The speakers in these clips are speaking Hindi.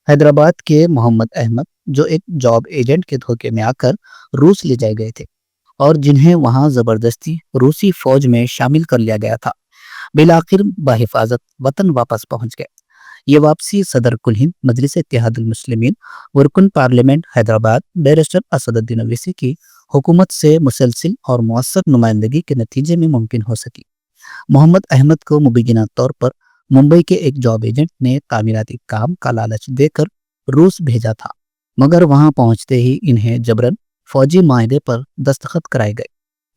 हैदराबाद के मोहम्मद अहमद, जो एक जॉब एजेंट के धोखे में आकर रूस ले जाए गए थे और जिन्हें वहां जबरदस्ती रूसी फौज में शामिल कर लिया गया था, बिलाखिर बहिफाजत वतन वापस पहुंच गए। ये वापसी सदर कुल हिंद मजलिस इत्तेहादुल मुस्लिमीन वरकुन पार्लियामेंट हैदराबाद बैरिस्टर असदुद्दीन ओवैसी की हुकूमत से मुसलसिल और मौसर नुमाइंदगी के नतीजे में मुमकिन हो सकी। मोहम्मद अहमद को मुबैना तौर पर मुंबई के एक जॉब एजेंट ने तामीराती काम का लालच देकर रूस भेजा था, मगर वहां पहुंचते ही इन्हें जबरन फौजी माहदे पर दस्तखत कराए गए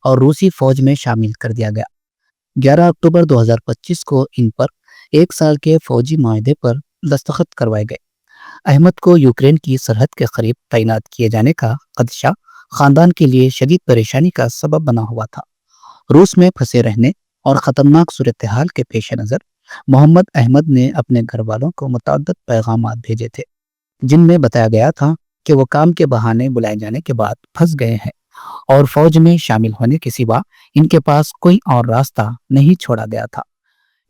और रूसी फौज में शामिल कर दिया गया। 11 अक्टूबर 2025 को इन पर 1 साल के फौजी माहदे पर दस्तखत करवाए गए। अहमद को यूक्रेन की सरहद के करीब तैनात किए जाने का खदशा खानदान के लिए शदीद परेशानी का सबब बना हुआ था। रूस में फंसे रहने और खतरनाक सूरत हाल के पेश नज़र मोहम्मद अहमद ने अपने घर वालों को मुतअद्दिद पैगामात भेजे थे, जिनमें बताया गया था कि वो काम के बहाने बुलाए जाने के बाद फंस गए हैं और फौज में शामिल होने के सिवा इनके पास कोई और रास्ता नहीं छोड़ा गया था।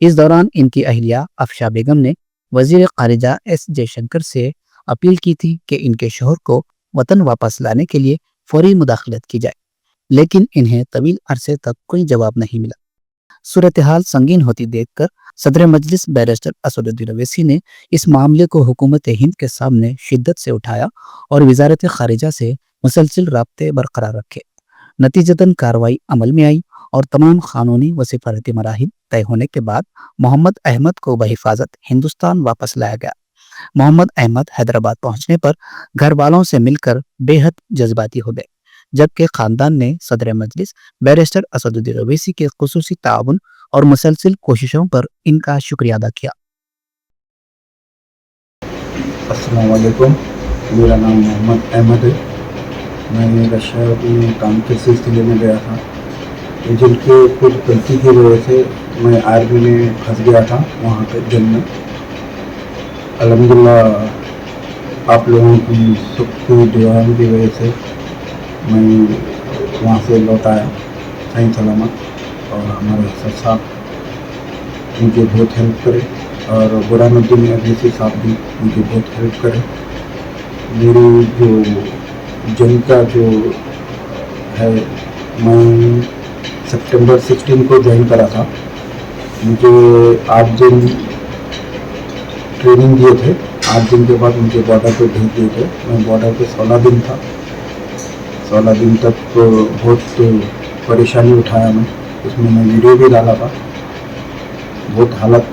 इस दौरान इनकी अहलिया अफशा बेगम ने वजीर खारिजा एस जयशंकर से अपील की थी कि इनके शोहर को वतन वापस लाने के लिए फौरी मुदाखलत की जाए, लेकिन इन्हें तवील अरसे तक कोई जवाब नहीं मिला। सूरत हाल संगीन होती देखकर सदर मजलिस बैरिस्टर असदुद्दीन ओवैसी ने इस मामले को हुकूमत हिंद के सामने शिद्दत से उठाया और वजारत खारिजा से मुसलसिल राब्ते बरकरार रखे। नतीजतन कार्रवाई अमल में आई और तमाम कानूनी व सिफारती मराहिल तय होने के बाद मोहम्मद अहमद को बहिफाजत हिंदुस्तान वापस लाया गया। मोहम्मद अहमद हैदराबाद पहुंचने पर घर वालों से मिलकर बेहद जज्बाती हो गए, जबकि खानदान ने सदर मजलिस बैरिस्टर असदुद्दीन ओवैसी के खुसूसी ताउन और मुसलसिल कोशिशों पर इनका शुक्रिया अदा किया। अस्सलाम वालेकुम, मेरा नाम मोहम्मद अहमद है। मैं रशिया में काम के सिलसिले में गया था। एजेंट के कुछ गलती की वजह से मैं आर्मी में फंस गया था, वहाँ पे जंग में। अल्हम्दुलिल्लाह आप लोगों की सबकी दुआओं की वजह से मैं वहाँ से लौट आया सही सलामत। और हमारे सर साहब मुझे बहुत हेल्प करे और बुरहानुद्दीन अवैसी साहब भी मुझे बहुत हेल्प करे। मेरी जो जंग का जो है, मैं सितंबर 16 को ज्वाइन करा था। मुझे 8 दिन ट्रेनिंग दिए थे। 8 दिन के बाद मुझे बॉर्डर पे भेज दिए थे। मैं बॉर्डर पे 16 दिन था। 16 दिन तक बहुत परेशानी उठाया मैं। उसमें मैं वीडियो भी डाला था। बहुत हालत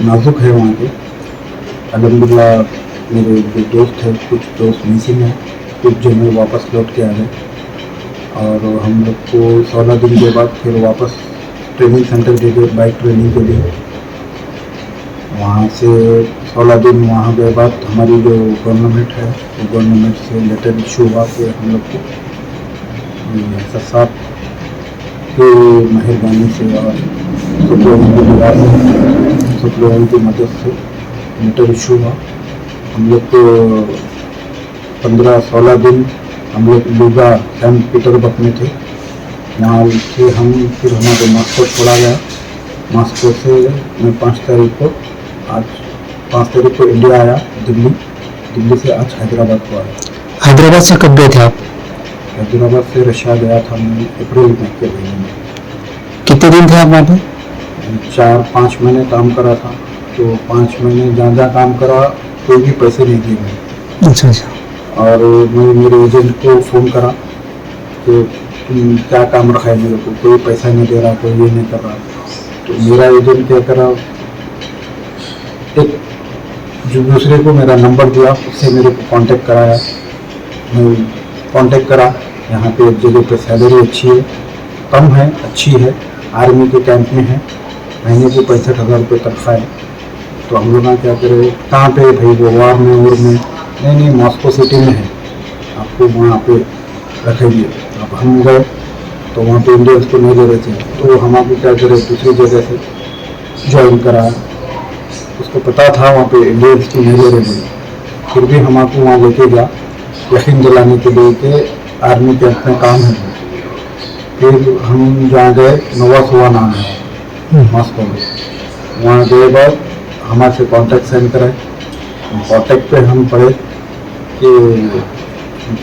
नाजुक है वहाँ के। अल्हम्दुलिल्लाह मेरे जो दोस्त हैं, कुछ दोस्त मिसिंग हैं, कुछ जो मैं वापस लौट के आ गए। और हम लोग को 16 दिन के बाद फिर वापस ट्रेनिंग सेंटर दे दिए बाइक ट्रेनिंग के लिए। वहाँ से 16 दिन वहाँ के बाद हमारी जो गवर्नमेंट है, वो गवर्नमेंट से लेटर इशू हुआ कि हम लोग को सर साहब की मेहरबानी से और सब लोगों की दुआ से, सब लोगों की मदद से लेटर इशू हुआ। हम लोग को 15-16 दिन हम लोग लुगा सेंट पीटर्सबर्ग में थे। यहाँ से हम फिर हमारे मॉस्को छोड़ा गया। मॉस्को से मैं 5 तारीख को इंडिया आया, दिल्ली से आज हैदराबाद को आया। हैदराबाद से कब गए थे आप? हैदराबाद से रशिया गया था मैं अप्रैल के महीने में। कितने दिन थे आप वहाँ पे? 4-5 महीने काम करा था। तो 5 महीने जहाँ काम करा कोई भी पैसे नहीं दिए मैंने। अच्छा अच्छा। और मैं मेरे एजेंट को फ़ोन करा कि क्या काम रखा है मेरे को, कोई पैसा नहीं दे रहा, कोई ये नहीं कर रहा। तो मेरा एजेंट क्या करा, एक जो दूसरे को मेरा नंबर दिया, उससे मेरे को कांटेक्ट कराया। मैं कांटेक्ट करा। यहाँ पे एक जगह पे सैलरी अच्छी है, कम है, अच्छी है, आर्मी के कैंप में है, महीने को 65,000 रुपये तनख्वाह है। तो हम लोग क्या करें, कहाँ पे भाई वो वार में और में, नहीं मॉस्को सिटी में है, आपको वहाँ पे रखेंगे। अब हम गए तो वहाँ पे इंडियंस को नहीं दे रहे थे, तो हम आपको क्या करें, दूसरी जगह से ज्वाइन कराया। उसको पता था वहाँ पे इंडियंस को नहीं दे रहे थे, फिर भी हम आपको वहाँ लेके गया यकीन दिलाने के लिए कि आर्मी के अपने काम है। फिर हम जहाँ गए, नोवा नाम है मॉस्को में। वहाँ गए बाद हमारे से कॉन्टैक्ट साइन कराए कॉन्टेक्ट पे हम पढ़े कि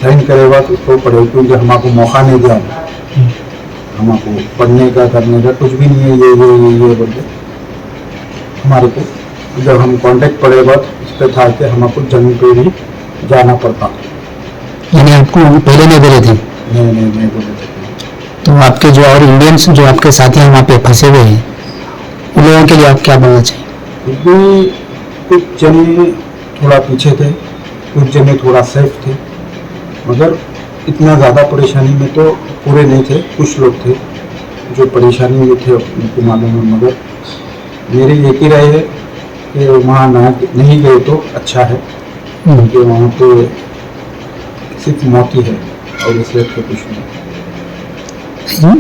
साइन करे बाद उसको पढ़े, क्योंकि हमको मौका नहीं दिया, हमको पढ़ने का करने का कुछ भी नहीं है, ये बोल के हमारे को जब हम कॉन्टेक्ट पढ़े बाद उस पर था कि हमको जमीन पे भी जाना पड़ता। यानी आपको पहले नहीं बोले थे? नहीं बोले थे। तो आपके जो और इंडियंस जो आपके साथी हैं वहाँ पे फंसे हुए हैं, उन लोगों के लिए आप क्या बोलना चाहिए? क्योंकि कुछ जने थोड़ा पीछे थे, कुछ जने थोड़ा सेफ थे, मगर इतना ज़्यादा परेशानी में तो पूरे नहीं थे। कुछ लोग थे जो परेशानी में थे, उनको मालूम है, मगर मेरी एक ही राय है कि वहाँ नहीं गए तो अच्छा है, क्योंकि वहाँ पे सिर्फ मौत ही है और इसलिए तो कुछ नहीं।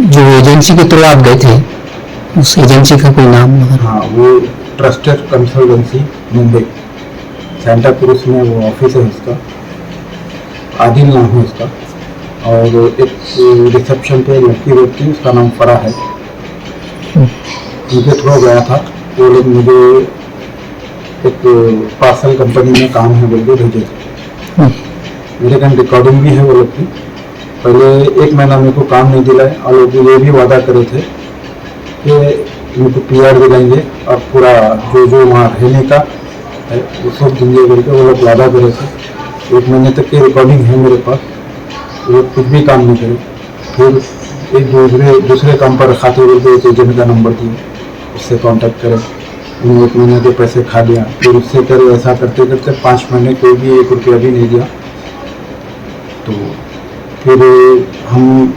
जो एजेंसी के थ्रू आप गए थे, उस एजेंसी का कोई नाम वगैरह? हाँ, वो trusted consultancy Mumbai Santa cruise में वो ऑफिस है उसका, आदिल नाम है उसका। और एक रिसेप्शन पे लड़की रहती है, उसका नाम फरा है, उनके थ्रू गया था। वो लोग मुझे एक पार्सल कंपनी में काम है बोल के भेजे थे। मेरे कहीं रिकॉर्डिंग भी है वो लोग की। पहले 1 महीना मेरे को काम नहीं दिलाए और लोग ये भी वादा करे थे कि उनको PR दिलाएंगे और पूरा जो वहाँ रहने का है वो सब देंगे बोल के वो लोग वादा करे थे। 1 महीने तक की रिकॉर्डिंग है मेरे पास। वो लोग कुछ भी काम नहीं करे, फिर एक दूसरे काम पर रखा थे बोल के एक एजेंट का नंबर दिए, उससे कांटेक्ट करें। उन्हें 1 महीने के पैसे खा लिया, फिर उससे करे ऐसा करते करते 5 महीने कोई भी 1 रुपया भी नहीं दिया। तो फिर हम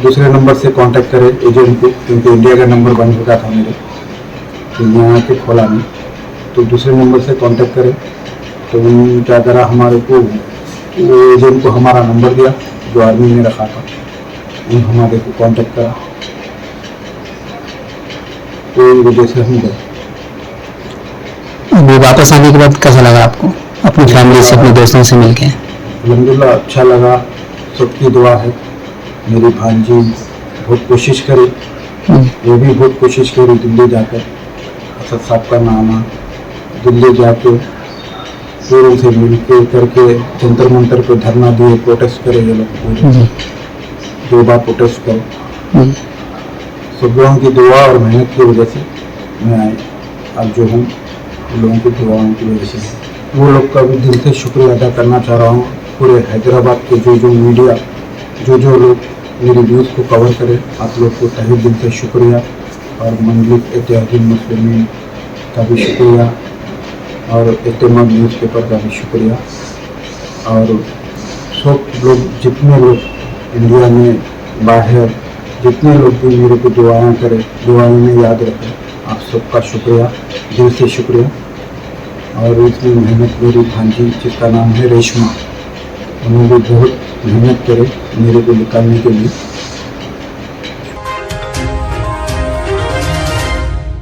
दूसरे नंबर से कांटेक्ट करें एजेंट को, क्योंकि इंडिया का नंबर बन चुका था मेरे, तो यहाँ के खोला नहीं। तो दूसरे नंबर से कांटेक्ट करें तो उन्होंने क्या करा, हमारे को वो एजेंट को हमारा नंबर दिया जो आर्मी में रखा था, उन्होंने हमारे को कांटेक्ट करा, तो वजह से हम गए। अभी वापस आने के बाद कैसा लगा आपको अपनी फैमिली से, अपने दोस्तों से मिलके? अल्हम्दुलिल्लाह अच्छा लगा, सबकी दुआ है। मेरी भांजी बहुत कोशिश करी, वो भी बहुत कोशिश करी दिल्ली जाकर, असद साहब का नाम है, दिल्ली जाके फिर उनसे मिल के करके जंतर मंतर पर धरना दिए, प्रोटेस्ट करे ये लोग पूरे 2 बार प्रोटेस्ट करे। सब लोगों की दुआ और मेहनत की वजह से मैं अब जो हूँ, लोगों की दुआओं की वजह से। वो लोग का भी दिल से शुक्रिया अदा करना चाह रहा हूँ, पूरे हैदराबाद के जो मीडिया जो लोग मेरी न्यूज़ को कवर करें, आप लोग को तहे दिल से शुक्रिया। और मंजलिस इत्तेहादुल मुस्लिमीन का भी शुक्रिया और एतमाद न्यूज़पेपर का भी शुक्रिया। और सब लोग, जितने लोग इंडिया में बाहर, जितने लोग भी मेरे को दुआएं करें, दुआएं में याद रखें, आप सबका शुक्रिया, दिल से शुक्रिया। और इसमें मेहनत मेरी भांजी जिसका नाम है रेशमा, उन्होंने भी बहुत मेहनत करे मेरे को निकालने के लिए।